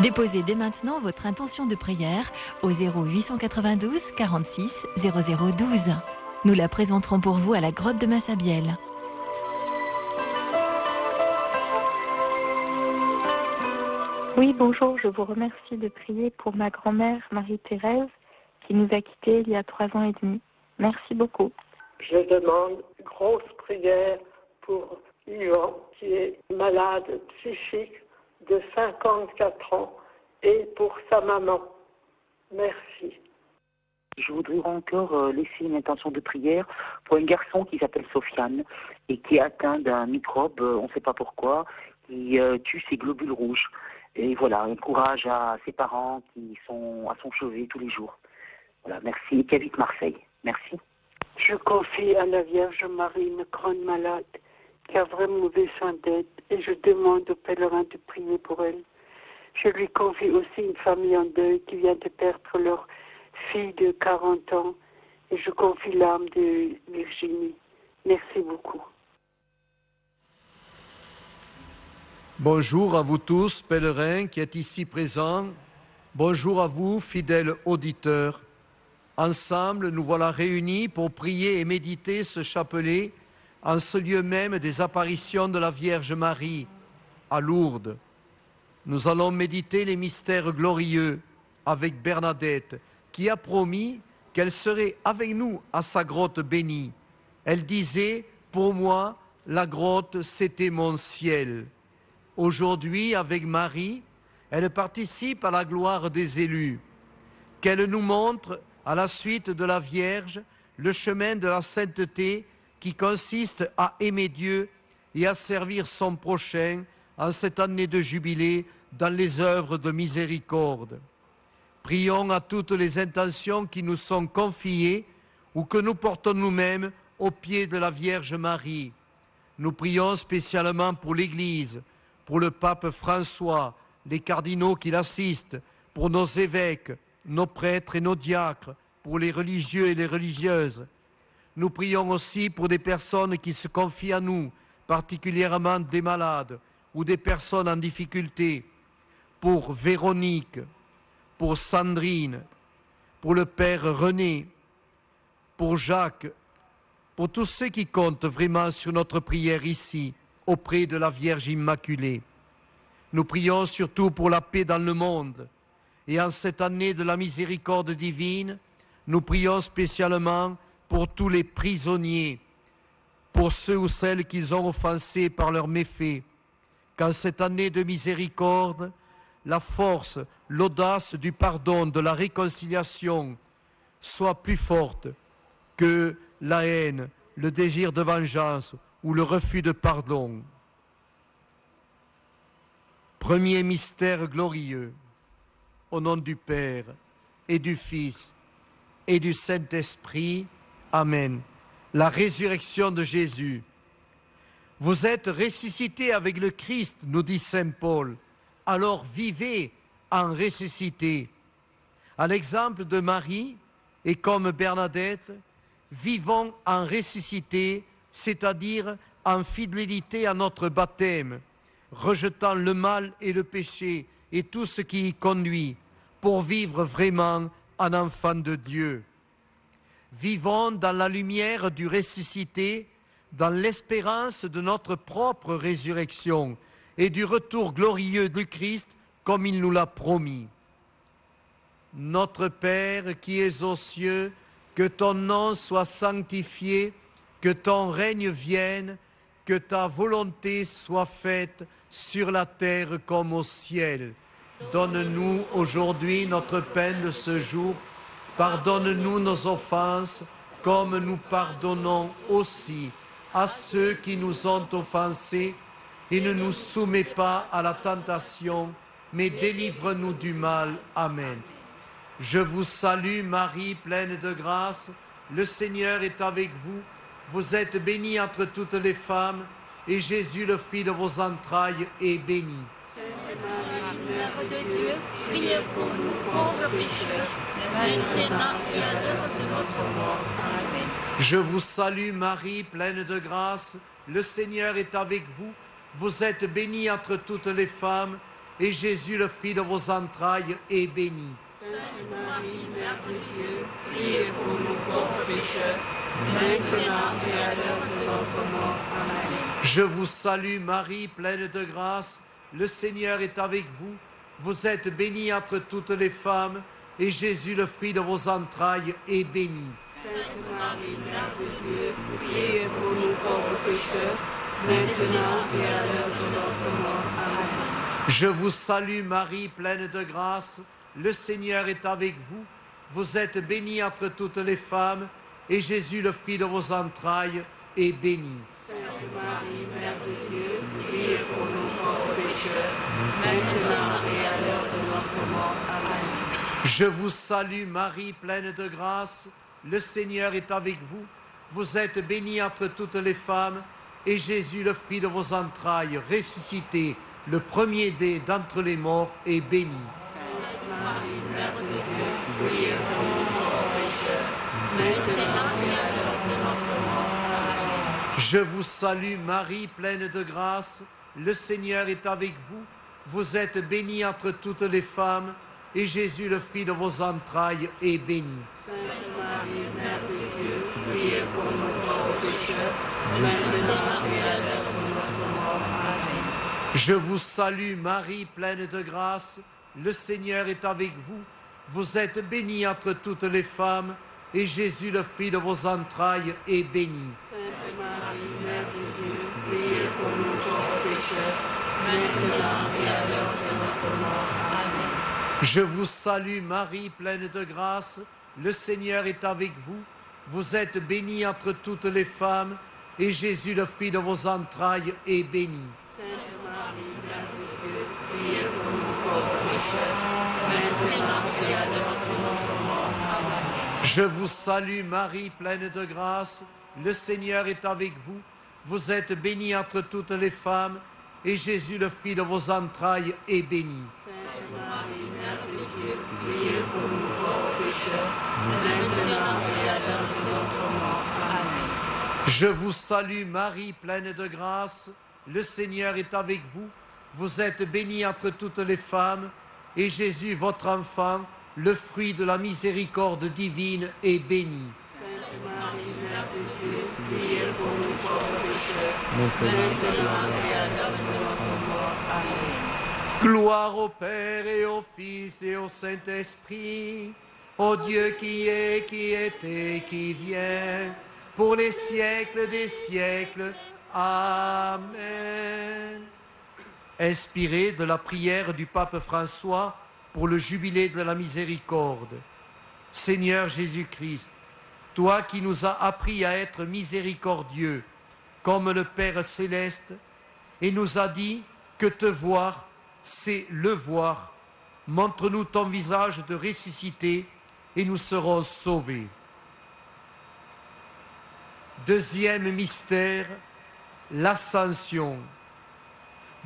Déposez dès maintenant votre intention de prière au 0892 46 0012. Nous la présenterons pour vous à la grotte de Massabielle. Oui, bonjour, je vous remercie de prier pour ma grand-mère Marie-Thérèse qui nous a quittés il y a 3 ans et demi. Merci beaucoup. Je demande une grosse prière pour Yvan qui est malade psychique de 54 ans et pour sa maman. Merci. Je voudrais encore laisser une intention de prière pour un garçon qui s'appelle Sofiane et qui est atteint d'un microbe, on ne sait pas pourquoi, qui tue ses globules rouges. Et voilà, un courage à ses parents qui sont à son chevet tous les jours. Voilà, merci. Et qui habite Marseille. Merci. Je confie à la Vierge Marie une grande malade qui a vraiment besoin d'aide et je demande aux pèlerins de prier pour elle. Je lui confie aussi une famille en deuil qui vient de perdre leur fille de 40 ans et je confie l'âme de Virginie. Merci beaucoup. Bonjour à vous tous, pèlerins qui êtes ici présents. Bonjour à vous, fidèles auditeurs. Ensemble, nous voilà réunis pour prier et méditer ce chapelet en ce lieu même des apparitions de la Vierge Marie, à Lourdes. Nous allons méditer les mystères glorieux avec Bernadette, qui a promis qu'elle serait avec nous à sa grotte bénie. Elle disait, pour moi, la grotte, c'était mon ciel. Aujourd'hui, avec Marie, elle participe à la gloire des élus. Qu'elle nous montre, à la suite de la Vierge, le chemin de la sainteté qui consiste à aimer Dieu et à servir son prochain en cette année de jubilé dans les œuvres de miséricorde. Prions à toutes les intentions qui nous sont confiées ou que nous portons nous-mêmes au pied de la Vierge Marie. Nous prions spécialement pour l'Église, pour le pape François, les cardinaux qui l'assistent, pour nos évêques, nos prêtres et nos diacres, pour les religieux et les religieuses. Nous prions aussi pour des personnes qui se confient à nous, particulièrement des malades ou des personnes en difficulté, pour Véronique, pour Sandrine, pour le Père René, pour Jacques, pour tous ceux qui comptent vraiment sur notre prière ici, auprès de la Vierge Immaculée. Nous prions surtout pour la paix dans le monde. Et en cette année de la miséricorde divine, nous prions spécialement pour tous les prisonniers, pour ceux ou celles qu'ils ont offensés par leurs méfaits. Qu'en cette année de miséricorde, la force, l'audace du pardon, de la réconciliation soit plus forte que la haine, le désir de vengeance ou le refus de pardon. Premier mystère glorieux, au nom du Père et du Fils et du Saint-Esprit. Amen. La résurrection de Jésus. Vous êtes ressuscités avec le Christ, nous dit Saint Paul. Alors vivez en ressuscité. À l'exemple de Marie et comme Bernadette, vivons en ressuscité, c'est-à-dire en fidélité à notre baptême, rejetant le mal et le péché et tout ce qui y conduit, pour vivre vraiment en enfant de Dieu. Vivons dans la lumière du ressuscité, dans l'espérance de notre propre résurrection et du retour glorieux du Christ comme il nous l'a promis. Notre Père qui es aux cieux, que ton nom soit sanctifié, que ton règne vienne, que ta volonté soit faite sur la terre comme au ciel. Donne-nous aujourd'hui notre pain de ce jour. Pardonne-nous nos offenses, comme nous pardonnons aussi à ceux qui nous ont offensés. Et ne nous soumets pas à la tentation, mais délivre-nous du mal. Amen. Je vous salue Marie, pleine de grâce. Le Seigneur est avec vous. Vous êtes bénie entre toutes les femmes, et Jésus, le fruit de vos entrailles, est béni. Sainte Marie, Mère de Dieu, priez pour nous pauvres pécheurs, maintenant et à l'heure de notre mort. Amen. Je vous salue Marie, pleine de grâce. Le Seigneur est avec vous. Vous êtes bénie entre toutes les femmes, et Jésus, le fruit de vos entrailles, est béni. Sainte Marie, Mère de Dieu, priez pour nous pauvres pécheurs, maintenant et à l'heure de notre mort. Amen. Je vous salue Marie, pleine de grâce, le Seigneur est avec vous. Vous êtes bénie entre toutes les femmes, et Jésus, le fruit de vos entrailles, est béni. Sainte Marie, Mère de Dieu, priez pour nous pauvres pécheurs, maintenant et à l'heure de notre mort. Amen. Je vous salue Marie, pleine de grâce, le Seigneur est avec vous. Vous êtes bénie entre toutes les femmes, et Jésus, le fruit de vos entrailles, est béni. Sainte Marie, Mère de Dieu, priez pour nous pauvres pécheurs, maintenant et à l'heure de notre mort. Amen. Je vous salue Marie, pleine de grâce, le Seigneur est avec vous. Vous êtes bénie entre toutes les femmes, et Jésus, le fruit de vos entrailles, ressuscité, le premier-né d'entre les morts, est béni. Sainte Marie, Mère de Dieu, priez pour nous pauvres pécheurs, maintenant et à l'heure de notre mort. Amen. Je vous salue Marie, pleine de grâce, le Seigneur est avec vous. Vous êtes bénie entre toutes les femmes, et Jésus, le fruit de vos entrailles, est béni. Sainte Marie, Mère de Dieu, priez pour nous pauvres pécheurs, maintenant et à l'heure de notre mort. Amen. Je vous salue Marie, pleine de grâce, le Seigneur est avec vous. Vous êtes bénie entre toutes les femmes, et Jésus, le fruit de vos entrailles, est béni. Sainte Marie, Mère de Dieu, priez pour nous pauvres pécheurs, maintenant et à l'heure de notre mort. Amen. Je vous salue Marie, pleine de grâce, le Seigneur est avec vous. Vous êtes bénie entre toutes les femmes, et Jésus, le fruit de vos entrailles, est béni. Sainte Marie, Mère de Dieu, priez pour nous pauvres pécheurs, maintenant et à l'heure de notre mort. Amen. Je vous salue Marie, pleine de grâce, le Seigneur est avec vous. Vous êtes bénie entre toutes les femmes, et Jésus, le fruit de vos entrailles, est béni. Sainte Marie, Mère de Dieu, priez pour nous pauvres pécheurs, maintenant et à l'heure de notre mort. Amen. Je vous salue Marie, pleine de grâce, le Seigneur est avec vous. Vous êtes bénie entre toutes les femmes, et Jésus, votre enfant, le fruit de la miséricorde divine, est béni. Sainte Marie, Mère de Dieu, priez pour nous pauvres pécheurs, maintenant et à l'heure de notre mort. Amen. Gloire au Père et au Fils et au Saint-Esprit, au Dieu qui est, qui était, qui vient, pour les siècles des siècles. Amen. Inspiré de la prière du pape François pour le jubilé de la miséricorde. Seigneur Jésus-Christ, toi qui nous as appris à être miséricordieux comme le Père céleste, et nous a dit que te voir, c'est le voir. Montre-nous ton visage de ressuscité et nous serons sauvés. Deuxième mystère, l'ascension.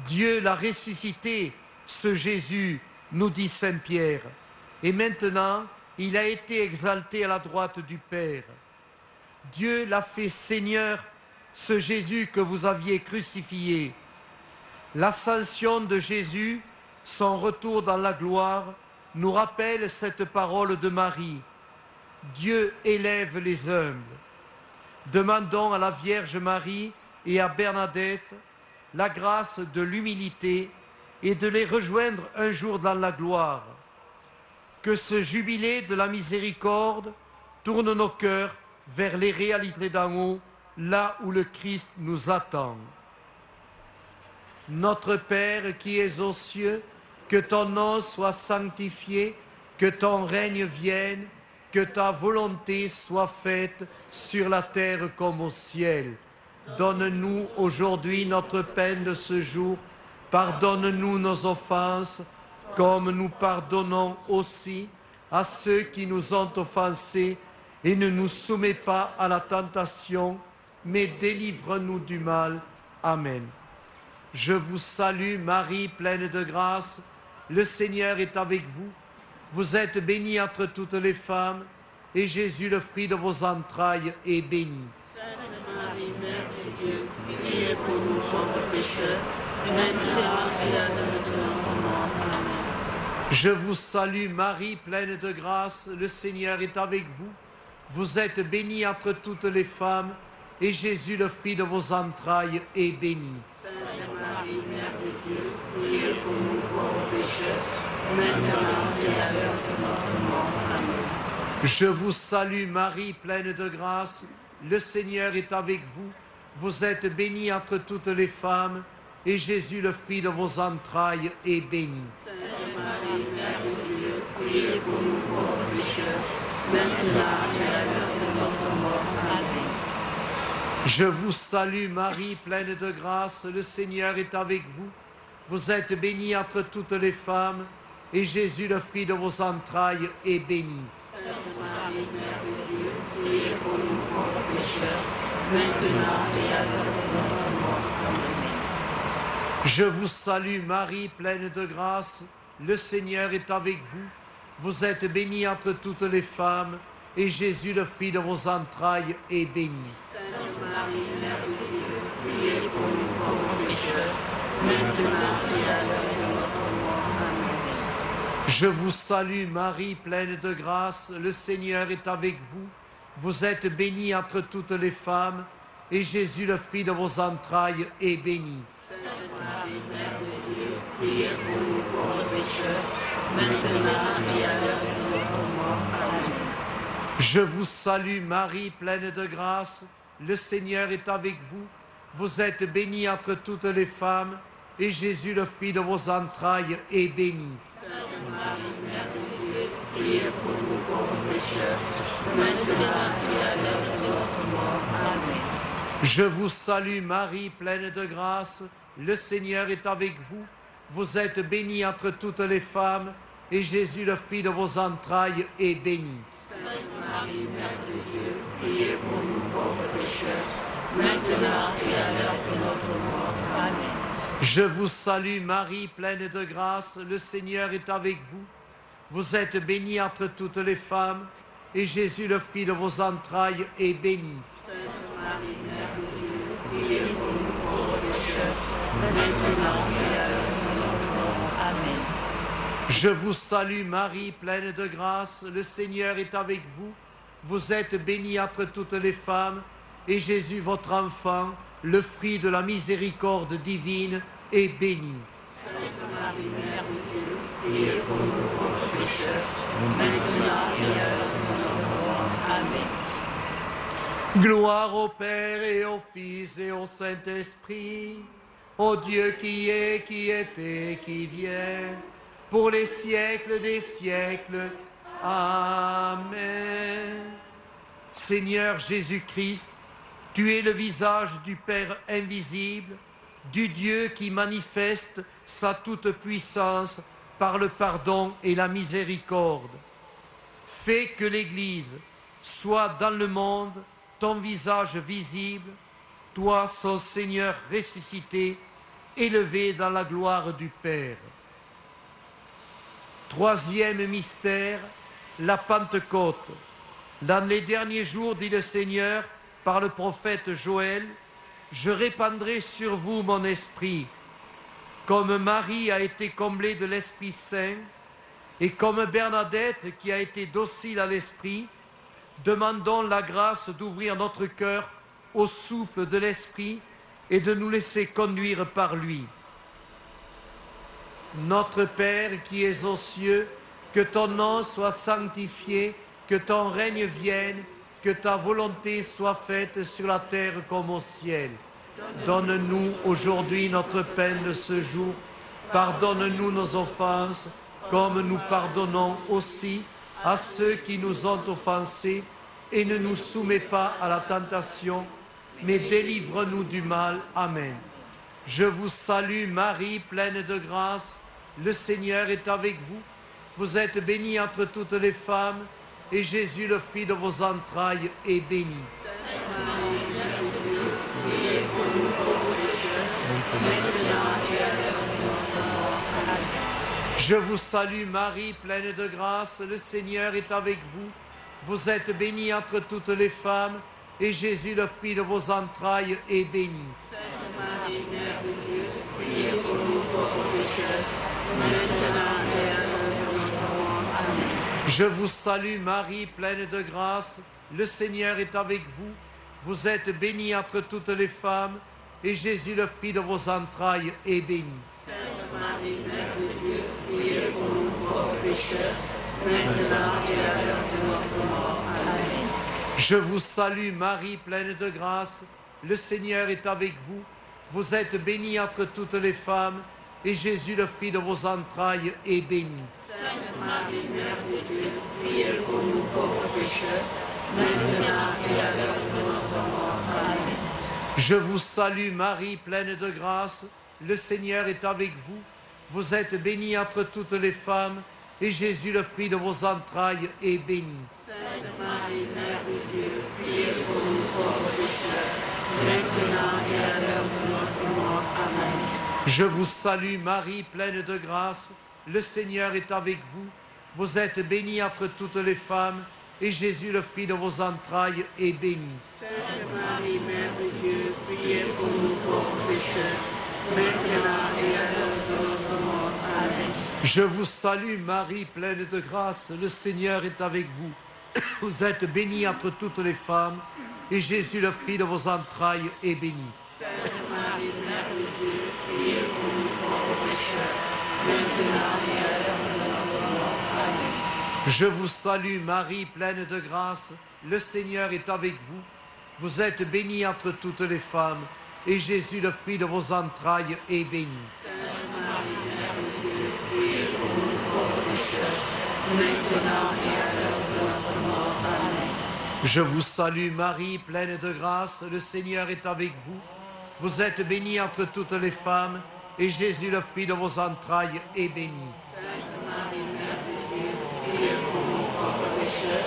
Dieu l'a ressuscité, ce Jésus, nous dit Saint Pierre. Et maintenant, il a été exalté à la droite du Père. Dieu l'a fait Seigneur, ce Jésus que vous aviez crucifié. L'ascension de Jésus, son retour dans la gloire, nous rappelle cette parole de Marie. Dieu élève les humbles. Demandons à la Vierge Marie et à Bernadette la grâce de l'humilité et de les rejoindre un jour dans la gloire. Que ce jubilé de la miséricorde tourne nos cœurs vers les réalités d'en haut, là où le Christ nous attend. Notre Père qui es aux cieux, que ton nom soit sanctifié, que ton règne vienne, que ta volonté soit faite sur la terre comme au ciel. Donne-nous aujourd'hui notre pain de ce jour. Pardonne-nous nos offenses, comme nous pardonnons aussi à ceux qui nous ont offensés, et ne nous soumets pas à la tentation, mais délivre-nous du mal. Amen. Je vous salue, Marie, pleine de grâce. Le Seigneur est avec vous. Vous êtes bénie entre toutes les femmes, et Jésus, le fruit de vos entrailles, est béni. Sainte Marie, Mère de Dieu, priez pour nous pauvres pécheurs, maintenant et à l'heure de notre mort. Amen. Je vous salue Marie, pleine de grâce, le Seigneur est avec vous. Vous êtes bénie entre toutes les femmes, et Jésus, le fruit de vos entrailles, est béni. Sainte Marie, Mère de Dieu, priez pour nous pauvres pécheurs, maintenant et à l'heure de notre mort. Amen. Je vous salue Marie, pleine de grâce, le Seigneur est avec vous. Vous êtes bénie entre toutes les femmes, et Jésus, le fruit de vos entrailles, est béni. Sainte Marie, Mère de Dieu, priez pour nous pauvres pécheurs, maintenant et à l'heure de notre mort. Amen. Je vous salue Marie, pleine de grâce, le Seigneur est avec vous. Vous êtes bénie entre toutes les femmes, et Jésus, le fruit de vos entrailles, est béni. Sainte Marie, Mère de Dieu, priez pour nous pauvres pécheurs, maintenant et à l'heure de notre mort. Amen. Je vous salue Marie, pleine de grâce, le Seigneur est avec vous. Vous êtes bénie entre toutes les femmes, et Jésus, le fruit de vos entrailles, est béni. Sainte Marie, Mère de Dieu, priez pour nous pauvres pécheurs, maintenant et à l'heure de notre mort. Amen. Je vous salue Marie, pleine de grâce, le Seigneur est avec vous. Vous êtes bénie entre toutes les femmes, et Jésus, le fruit de vos entrailles, est béni. Sainte Marie, Mère de Dieu, priez pour nous pauvres pécheurs, maintenant et à l'heure de notre mort. Amen. Je vous salue Marie, pleine de grâce, le Seigneur est avec vous. Vous êtes bénie entre toutes les femmes, et Jésus, le fruit de vos entrailles, est béni. Sainte Marie, Mère de Dieu, priez pour nous pauvres pécheurs, maintenant et à l'heure de notre mort. Amen. Je vous salue Marie, pleine de grâce, le Seigneur est avec vous. Vous êtes bénie entre toutes les femmes, et Jésus, le fruit de vos entrailles, est béni. Sainte Marie, Mère de Dieu, priez pour nous pauvres pécheurs, maintenant et à l'heure de notre mort. Amen. Je vous salue Marie, pleine de grâce, le Seigneur est avec vous. Vous êtes bénie entre toutes les femmes, et Jésus, le fruit de vos entrailles, est béni. Sainte Marie, Mère de Dieu, priez pour nous pauvres pécheurs, maintenant et à l'heure de notre mort. Amen. Je vous salue Marie, pleine de grâce, le Seigneur est avec vous. Vous êtes bénie entre toutes les femmes, et Jésus, votre enfant, le fruit de la miséricorde divine, est béni. Sainte Marie, Mère de Dieu, priez pour nous pauvres pécheurs, maintenant et à l'heure de notre mort. Amen. Gloire au Père et au Fils et au Saint-Esprit, au Dieu qui est, qui était, qui vient, pour les siècles des siècles. Amen. Seigneur Jésus-Christ, tu es le visage du Père invisible, du Dieu qui manifeste sa toute-puissance par le pardon et la miséricorde. Fais que l'Église soit dans le monde ton visage visible, toi, son Seigneur ressuscité, élevé dans la gloire du Père. Troisième mystère, la Pentecôte. Dans les derniers jours, dit le Seigneur, par le prophète Joël, je répandrai sur vous mon esprit. Comme Marie a été comblée de l'Esprit Saint, et comme Bernadette qui a été docile à l'Esprit, demandons la grâce d'ouvrir notre cœur au souffle de l'Esprit et de nous laisser conduire par lui. Notre Père qui es aux cieux, que ton nom soit sanctifié, que ton règne vienne, que ta volonté soit faite sur la terre comme au ciel. Donne-nous aujourd'hui notre pain de ce jour. Pardonne-nous nos offenses, comme nous pardonnons aussi à ceux qui nous ont offensés. Et ne nous soumets pas à la tentation, mais délivre-nous du mal. Amen. Je vous salue Marie, pleine de grâce. Le Seigneur est avec vous. Vous êtes bénie entre toutes les femmes, et Jésus, le fruit de vos entrailles, est béni. Sainte Marie, Mère de Dieu, priez pour nous pauvres pécheurs, maintenant et à l'heure de notre mort. Amen. Je vous salue Marie, pleine de grâce. Le Seigneur est avec vous. Vous êtes bénie entre toutes les femmes, et Jésus, le fruit de vos entrailles, est béni. Sainte Marie, Marie, Mère de Dieu, priez pour nous pauvres pécheurs, maintenant et à l'heure de notre mort. Amen. Je vous salue Marie, pleine de grâce, le Seigneur est avec vous. Vous êtes bénie entre toutes les femmes, et Jésus, le fruit de vos entrailles, est béni. Sainte Marie, Mère de Dieu, priez pour nous pauvres pécheurs, maintenant et à l'heure de notre mort. Amen. Je vous salue Marie, pleine de grâce, le Seigneur est avec vous. Vous êtes bénie entre toutes les femmes, et Jésus, le fruit de vos entrailles, est béni. Sainte Marie, Mère de Dieu, priez pour nous pauvres pécheurs, maintenant et à l'heure de notre mort. Amen. Je vous salue Marie, pleine de grâce, le Seigneur est avec vous. Vous êtes bénie entre toutes les femmes, et Jésus, le fruit de vos entrailles, est béni. Sainte Marie, Mère de Dieu, priez pour nous pauvres pécheurs, maintenant et à l'heure de notre mort. Amen. Je vous salue Marie, pleine de grâce, le Seigneur est avec vous. Vous êtes bénie entre toutes les femmes, et Jésus, le fruit de vos entrailles, est béni. Sainte Marie, Mère de Dieu, priez pour nous pauvres pécheurs, maintenant et à l'heure de notre mort. Amen. Je vous salue Marie, pleine de grâce, le Seigneur est avec vous. Vous êtes bénie entre toutes les femmes, et Jésus, le fruit de vos entrailles, est béni. Sainte Marie, Mère de Dieu, priez pour nous pauvres pécheurs, maintenant et à l'heure de notre mort. Amen. Je vous salue Marie, pleine de grâce, le Seigneur est avec vous. Vous êtes bénie entre toutes les femmes, et Jésus, le fruit de vos entrailles, est béni. Sainte Marie, Mère de Dieu, priez pour nous pauvres pécheurs, maintenant et à l'heure de notre mort. Amen. Je vous salue Marie, pleine de grâce, le Seigneur est avec vous. Vous êtes bénie entre toutes les femmes, et Jésus, le fruit de vos entrailles, est béni. Sainte Marie, Mère de Dieu, priez pour nous pauvres pécheurs,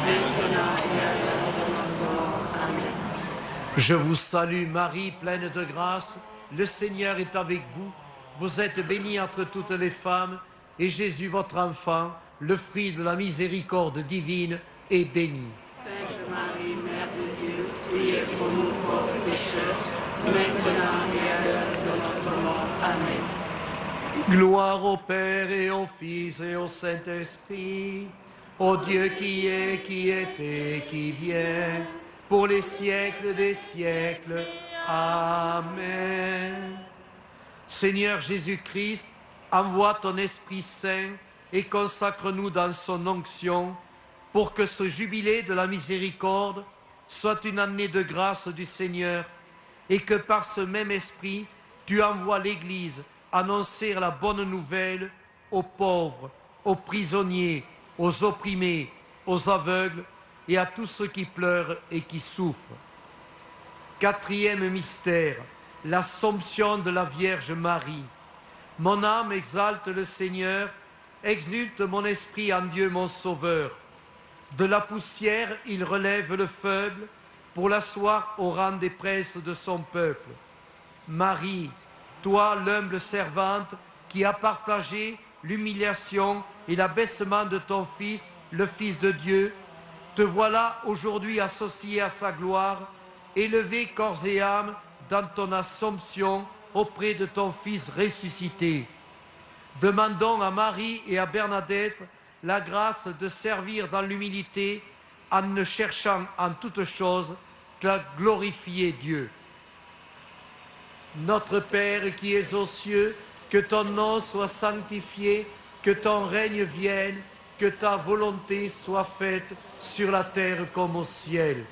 maintenant et à l'heure de notre mort. Amen. Je vous salue Marie, pleine de grâce, le Seigneur est avec vous. Vous êtes bénie entre toutes les femmes, et Jésus, votre enfant, le fruit de la miséricorde divine, est béni. Sainte Marie, Mère de Dieu, priez pour nous pauvres pécheurs, maintenant et à l'heure de notre mort. Amen. Gloire au Père et au Fils et au Saint-Esprit, au Dieu qui est, qui était, qui vient, pour les siècles des siècles. Amen. Seigneur Jésus-Christ, envoie ton Esprit Saint et consacre-nous dans son onction, pour que ce jubilé de la miséricorde soit une année de grâce du Seigneur, et que par ce même Esprit, tu envoies l'Église annoncer la bonne nouvelle aux pauvres, aux prisonniers, aux opprimés, aux aveugles et à tous ceux qui pleurent et qui souffrent. Quatrième mystère, l'Assomption de la Vierge Marie. Mon âme exalte le Seigneur, exulte mon esprit en Dieu mon Sauveur. De la poussière, il relève le faible pour l'asseoir au rang des princes de son peuple. Marie, toi, l'humble servante, qui a partagé l'humiliation et l'abaissement de ton Fils, le Fils de Dieu, te voilà aujourd'hui associée à sa gloire, élevée corps et âme dans ton Assomption auprès de ton Fils ressuscité. Demandons à Marie et à Bernadette la grâce de servir dans l'humilité en ne cherchant en toute chose qu'à glorifier Dieu. Notre Père qui es aux cieux, que ton nom soit sanctifié, que ton règne vienne, que ta volonté soit faite sur la terre comme au ciel.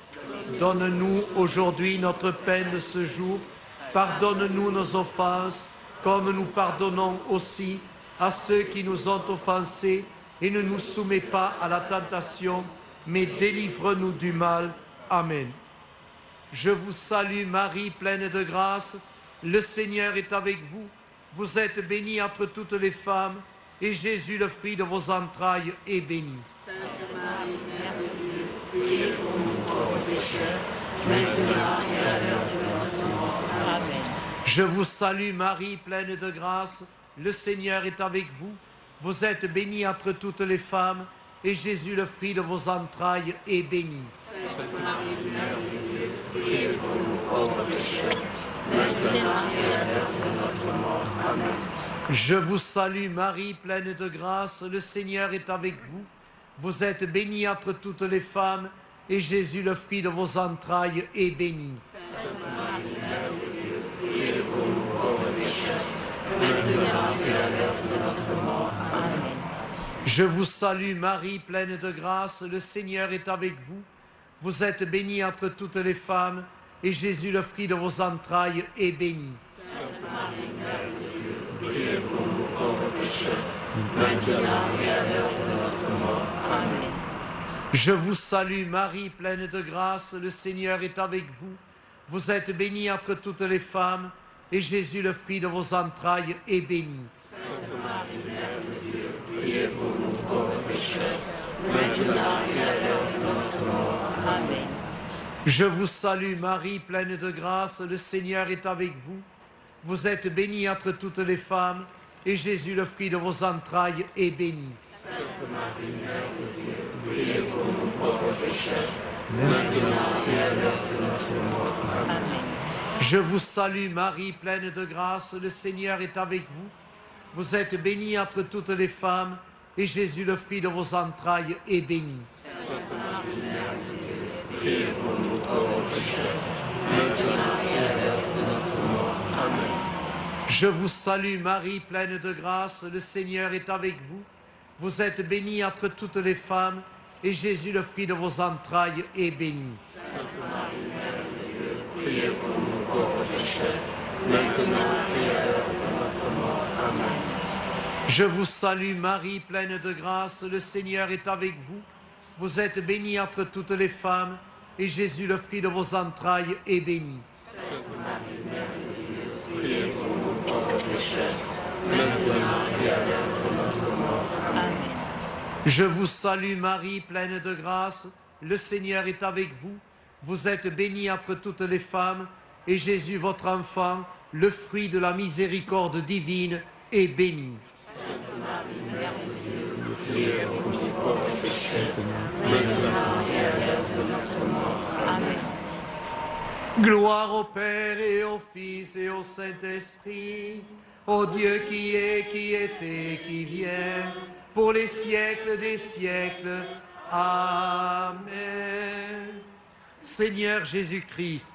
Donne-nous aujourd'hui notre pain de ce jour. Pardonne-nous nos offenses, comme nous pardonnons aussi à ceux qui nous ont offensés, et ne nous soumets pas à la tentation, mais délivre-nous du mal. Amen. Je vous salue Marie, pleine de grâce. Le Seigneur est avec vous. Vous êtes bénie entre toutes les femmes, et Jésus, le fruit de vos entrailles, est béni. Sainte Marie, Mère de Dieu, priez pour nous pauvres pécheurs, maintenant et à l'heure de notre mort. Amen. Je vous salue Marie, pleine de grâce. Le Seigneur est avec vous. Vous êtes bénie entre toutes les femmes, et Jésus, le fruit de vos entrailles, est béni. Sainte Marie, Mère de Dieu, priez pour nous pauvres pécheurs, maintenant et à l'heure de notre mort. Amen. Je vous salue Marie, pleine de grâce, le Seigneur est avec vous. Vous êtes bénie entre toutes les femmes, et Jésus, le fruit de vos entrailles, est béni. Sainte Marie, Mère de Dieu, priez pour nous pauvres pécheurs, maintenant et à l'heure de notre mort. Amen. Je vous salue Marie, pleine de grâce, le Seigneur est avec vous. Vous êtes bénie entre toutes les femmes, et Jésus, le fruit de vos entrailles, est béni. Sainte Marie, Mère de Dieu, priez pour nous pauvres pécheurs, maintenant et à l'heure de notre mort. Amen. Je vous salue Marie, pleine de grâce, le Seigneur est avec vous. Vous êtes bénie entre toutes les femmes, et Jésus, le fruit de vos entrailles, est béni. Sainte Marie, Mère de Dieu, priez pour nous pauvres pécheurs, maintenant et à l'heure de notre mort. Amen. Je vous salue Marie, pleine de grâce, le Seigneur est avec vous. Vous êtes bénie entre toutes les femmes, et Jésus, le fruit de vos entrailles, est béni. Sainte Marie, Mère de Dieu, priez pour nous pauvres pécheurs, maintenant et à l'heure de notre mort. Amen. Je vous salue Marie, pleine de grâce, le Seigneur est avec vous. Vous êtes bénie entre toutes les femmes, et Jésus, le fruit de vos entrailles, est béni. Sainte Marie, Mère de Dieu, priez pour nous pauvres pécheurs, maintenant et à l'heure de notre mort. Amen. Je vous salue Marie, pleine de grâce, le Seigneur est avec vous. Vous êtes bénie entre toutes les femmes, et Jésus, le fruit de vos entrailles, est béni. Sainte Marie, Mère de Dieu, priez pour nous pauvres pécheurs, maintenant et à l'heure de notre mort. Amen. Je vous salue Marie, pleine de grâce, le Seigneur est avec vous. Vous êtes bénie entre toutes les femmes, et Jésus, le fruit de vos entrailles, est béni. Sainte Marie, Mère de Dieu, priez pour nous pauvres pécheurs, maintenant et à l'heure de notre mort. Amen. Je vous salue Marie, pleine de grâce, le Seigneur est avec vous. Vous êtes bénie entre toutes les femmes, et Jésus, votre enfant, le fruit de la miséricorde divine, est béni. Sainte Marie, Mère de Dieu, priez pour nous pauvres pécheurs, maintenant et à l'heure de notre mort. Amen. Gloire au Père et au Fils et au Saint-Esprit, au Dieu qui est, qui était, qui vient, pour les siècles des siècles. Amen. Seigneur Jésus-Christ,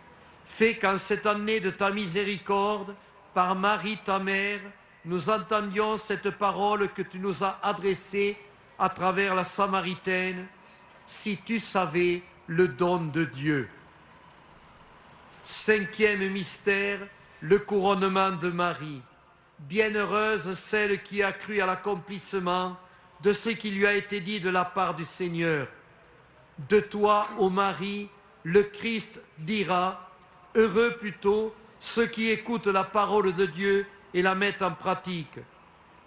fais qu'en cette année de ta miséricorde, par Marie ta mère, nous entendions cette parole que tu nous as adressée à travers la Samaritaine. Si tu savais le don de Dieu. Cinquième mystère, le couronnement de Marie. Bienheureuse celle qui a cru à l'accomplissement de ce qui lui a été dit de la part du Seigneur. De toi, ô Marie, le Christ dira, heureux plutôt ceux qui écoutent la parole de Dieu et la mettent en pratique.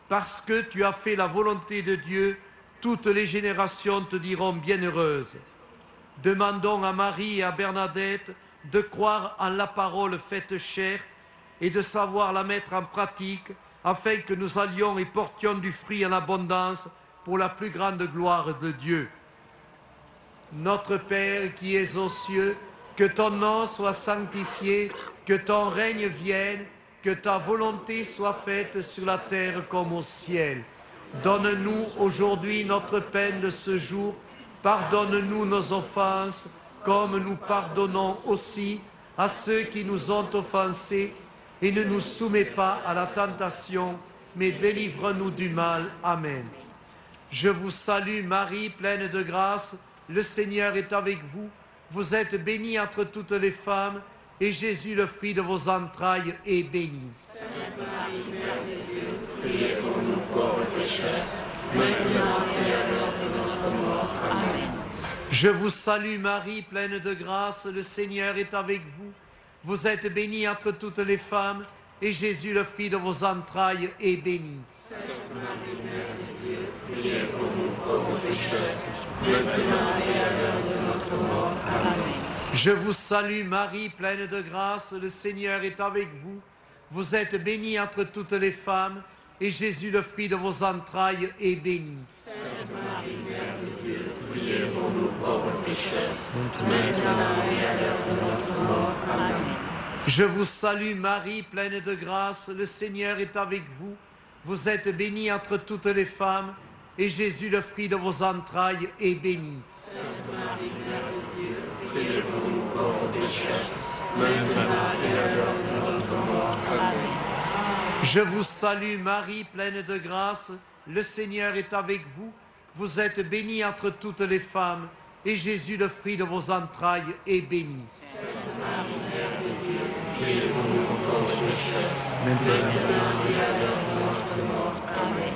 Parce que tu as fait la volonté de Dieu, toutes les générations te diront bienheureuse. Demandons à Marie et à Bernadette de croire en la parole faite chair et de savoir la mettre en pratique afin que nous allions et portions du fruit en abondance pour la plus grande gloire de Dieu. Notre Père qui es aux cieux, que ton nom soit sanctifié, que ton règne vienne, que ta volonté soit faite sur la terre comme au ciel. Donne-nous aujourd'hui notre pain de ce jour. Pardonne-nous nos offenses, comme nous pardonnons aussi à ceux qui nous ont offensés. Et ne nous soumets pas à la tentation, mais délivre-nous du mal. Amen. Je vous salue Marie, pleine de grâce. Le Seigneur est avec vous. Vous êtes bénie entre toutes les femmes, et Jésus, le fruit de vos entrailles, est béni. Sainte Marie, Mère de Dieu, priez pour nous pauvres pécheurs, maintenant et à l'heure de notre mort. Amen. Je vous salue Marie, pleine de grâce, le Seigneur est avec vous. Vous êtes bénie entre toutes les femmes, et Jésus, le fruit de vos entrailles, est béni. Sainte Marie, Mère de Dieu, priez pour nous pauvres pécheurs, maintenant et à l'heure de notre mort. Amen. Je vous salue Marie, pleine de grâce, le Seigneur est avec vous. Vous êtes bénie entre toutes les femmes, et Jésus, le fruit de vos entrailles, est béni. Sainte Marie, Mère de Dieu, priez pour nous pauvres pécheurs, maintenant et à l'heure de notre mort. Amen. Je vous salue Marie, pleine de grâce, le Seigneur est avec vous. Vous êtes bénie entre toutes les femmes, et Jésus, le fruit de vos entrailles, est béni. Sainte Marie, Mère de Dieu, priez pour nous pauvres pécheurs, maintenant et à l'heure de notre mort. Amen. Je vous salue Marie, pleine de grâce, le Seigneur est avec vous. Vous êtes bénie entre toutes les femmes, et Jésus, le fruit de vos entrailles, est béni. Sainte Marie, Mère de Dieu, priez pour nous pauvres pécheurs, maintenant et à l'heure de notre mort. Amen.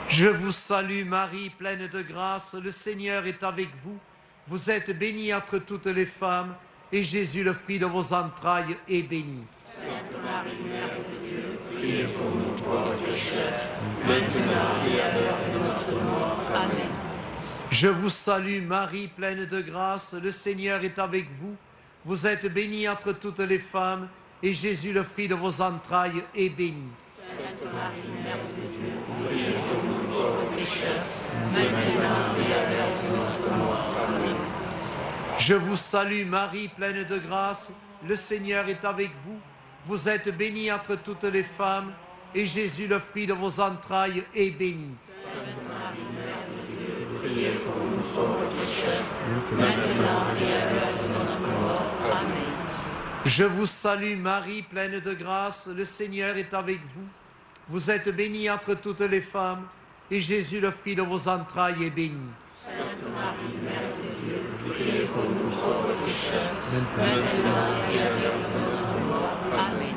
Je vous salue Marie, pleine de grâce, le Seigneur est avec vous. Vous êtes bénie entre toutes les femmes, et Jésus, le fruit de vos entrailles, est béni. Sainte Marie, Mère de Dieu, priez pour nous pauvres pécheurs, maintenant et à l'heure de notre mort. Amen. Je vous salue Marie, pleine de grâce, le Seigneur est avec vous. Vous êtes bénie entre toutes les femmes, et Jésus, le fruit de vos entrailles, est béni. Sainte Marie, Mère de Dieu, priez pour nous pauvres pécheurs, maintenant et à l'heure de notre mort. Amen. Je vous salue Marie, pleine de grâce, le Seigneur est avec vous. Vous êtes bénie entre toutes les femmes, et Jésus, le fruit de vos entrailles, est béni. Sainte Marie, Mère de Dieu, priez pour nous pauvres pécheurs, maintenant et à l'heure de notre mort. Amen. Je vous salue Marie, pleine de grâce, le Seigneur est avec vous. Vous êtes bénie entre toutes les femmes, et Jésus, le fruit de vos entrailles, est béni. Sainte Marie, Mère de Dieu, priez pour nous pauvres pécheurs, maintenant et à l'heure de notre mort. Amen.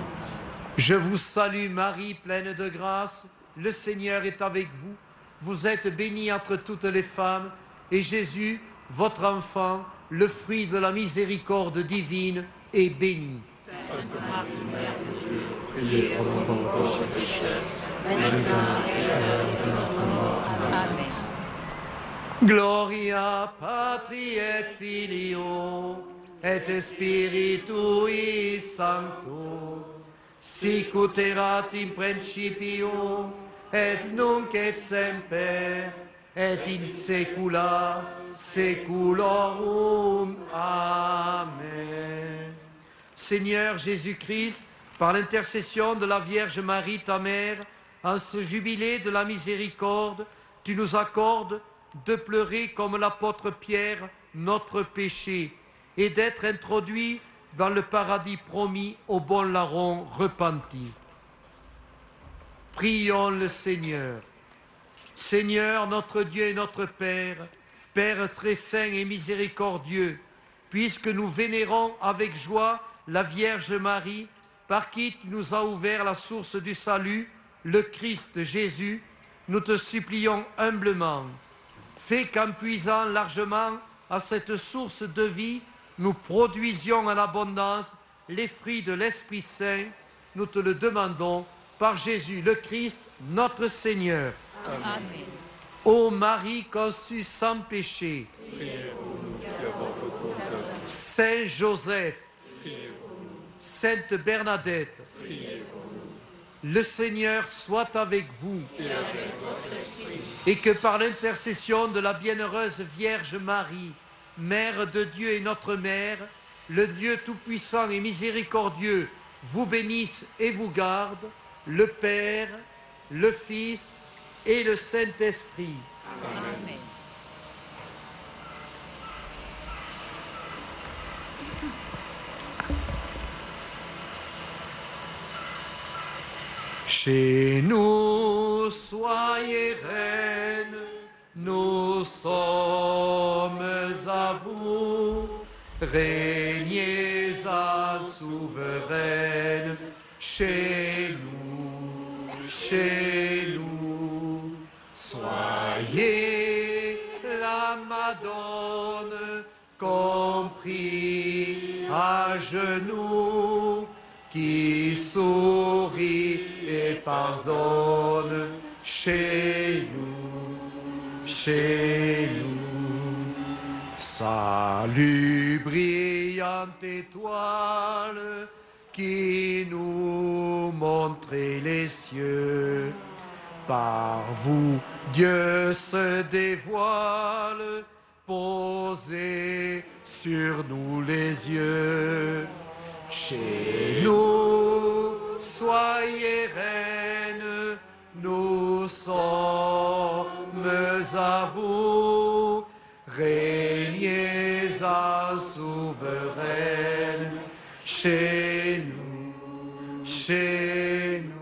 Je vous salue Marie, pleine de grâce, le Seigneur est avec vous. Vous êtes bénie entre toutes les femmes, et Jésus, votre enfant, le fruit de la miséricorde divine, est béni. Sainte Marie, Mère de Dieu, priez pour nous pauvres pécheurs, maintenant et à l'heure de notre mort. Amen. Gloria Patri et Filio et Spiritui Sancto, sic ut erat in principio et nunc et semper et in saecula saeculorum. Amen. Seigneur Jésus-Christ, par l'intercession de la Vierge Marie, ta mère, en ce jubilé de la miséricorde, tu nous accordes de pleurer comme l'apôtre Pierre notre péché et d'être introduits dans le paradis promis aux bons larrons repentis. Prions le Seigneur. Seigneur, notre Dieu et notre Père, Père très saint et miséricordieux, puisque nous vénérons avec joie la Vierge Marie, par qui tu nous as ouvert la source du salut, le Christ Jésus, nous te supplions humblement. Fais qu'en puisant largement à cette source de vie, nous produisions en abondance les fruits de l'Esprit Saint. Nous te le demandons par Jésus le Christ, notre Seigneur. Amen. Ô Marie conçue sans péché, Saint Joseph, Sainte Bernadette, le Seigneur soit avec vous et que par l'intercession de la bienheureuse Vierge Marie, Mère de Dieu et notre Mère, le Dieu Tout-Puissant et Miséricordieux vous bénisse et vous garde, le Père, le Fils et le Saint-Esprit. Amen. Chez nous, soyez reine, nous sommes à vous, régnez à souveraine, chez nous, soyez la Madone, compris à genoux, qui sourit et pardonne chez nous. Salut, brillante étoile qui nous montrait les cieux. Par vous, Dieu se dévoile, posez sur nous les yeux. Chez nous, soyez reine, nous sommes à vous, régnez à souveraine, chez nous, chez nous.